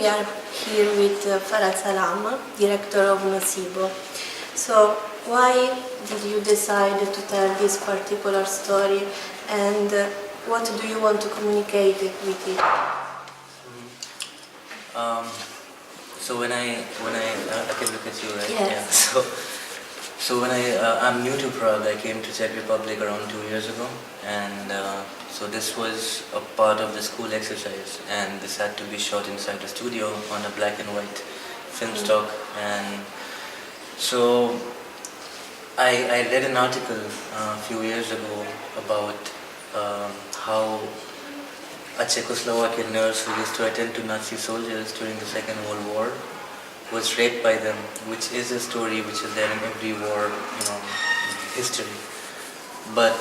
we are here with Faraz Alam, director of Nocebo. So, why did you decide to tell this particular story, and what do you want to communicate with it? So when I can look at you, right? Yes. Yeah. So when I'm new to Prague. I came to Czech Republic around 2 years ago, and so this was a part of the school exercise, and this had to be shot inside a studio on a black and white film stock. And so I read an article a few years ago about how a Czechoslovakian nurse who used to attend to Nazi soldiers during the Second World War was raped by them, which is a story which is there in every war, history. But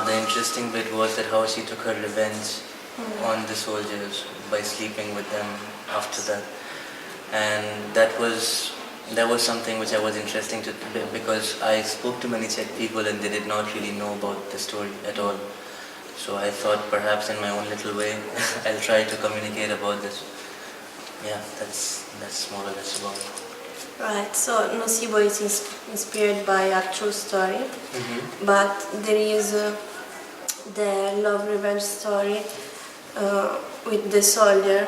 the interesting bit was that how she took her revenge on the soldiers by sleeping with them after that, and that was something which I was interesting to, because I spoke to many Czech people and they did not really know about the story at all. So I thought perhaps in my own little way I'll try to communicate about this. Yeah, that's more or less about it. Right, so Nocebo is inspired by a true story, but there is the love revenge story with the soldier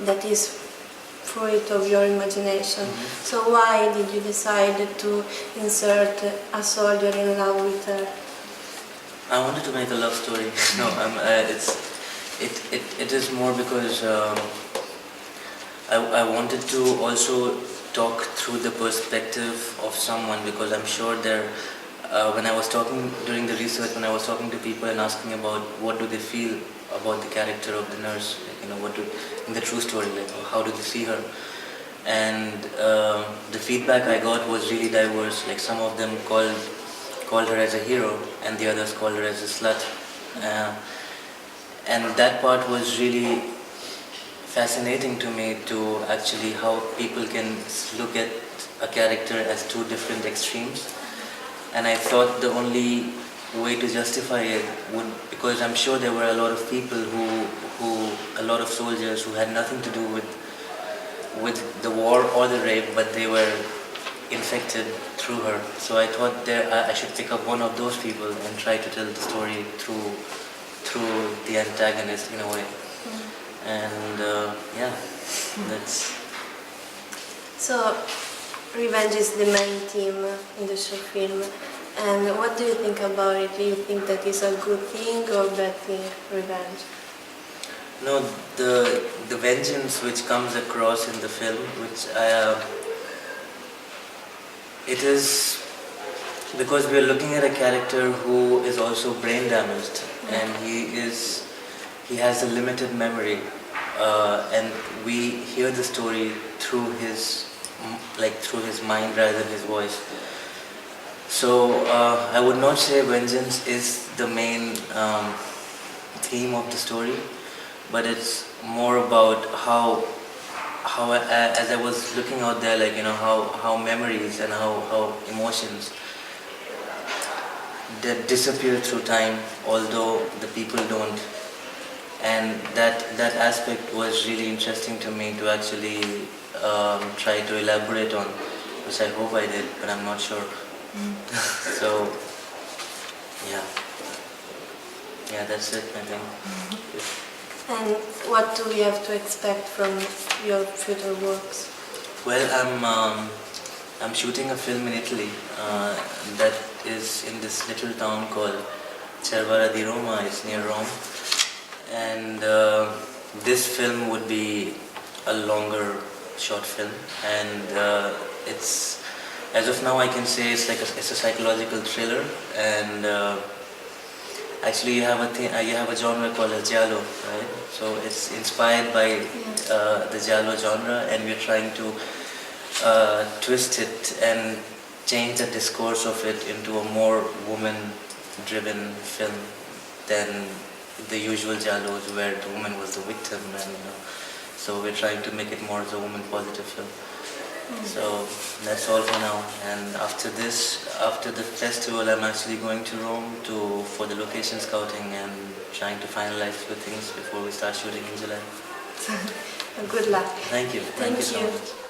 that is fruit of your imagination. So why did you decide to insert a soldier in love with her? I wanted to make a love story. No, it is more because I wanted to also talk through the perspective of someone, because I'm sure when I was talking during the research, when I was talking to people and asking about what do they feel about the character of the nurse, in the true story, how do they see her, and the feedback I got was really diverse. Like some of them called her as a hero, and the others called her as a slut, and that part was really fascinating to me, to actually how people can look at a character as two different extremes. And I thought the only way to justify it would, because I'm sure there were a lot of people a lot of soldiers who had nothing to do with the war or the rape, but they were infected through her. So I thought I should pick up one of those people and try to tell the story through the antagonist in a way. And that's... So, revenge is the main theme in the short film. And what do you think about it? Do you think that is a good thing or bad thing, revenge? No, the vengeance which comes across in the film, which it is because we are looking at a character who is also brain damaged, and he has a limited memory, and we hear the story through his mind rather than his voice. So I would not say vengeance is the main theme of the story, but it's more about how as I was looking out there, how memories and how emotions that disappear through time, although the people don't. And that aspect was really interesting to me to actually try to elaborate on, which I hope I did, but I'm not sure. So, yeah, that's it, I think. And what do we have to expect from your future works? Well, I'm shooting a film in Italy that is in this little town called Cervara di Roma. It's near Rome, and this film would be a longer short film, and it's, as of now I can say it's a psychological thriller, and actually you have a genre called a giallo, right? So it's inspired by the giallo genre, and we're trying to twist it and change the discourse of it into a more woman-driven film than the usual giallos where the woman was the victim, and so we're trying to make it more as a woman-positive film. So that's all for now, and after the festival, I'm actually going to Rome for the location scouting and trying to finalize a few things before we start shooting in July. Good luck. Thank you. Thank you so much.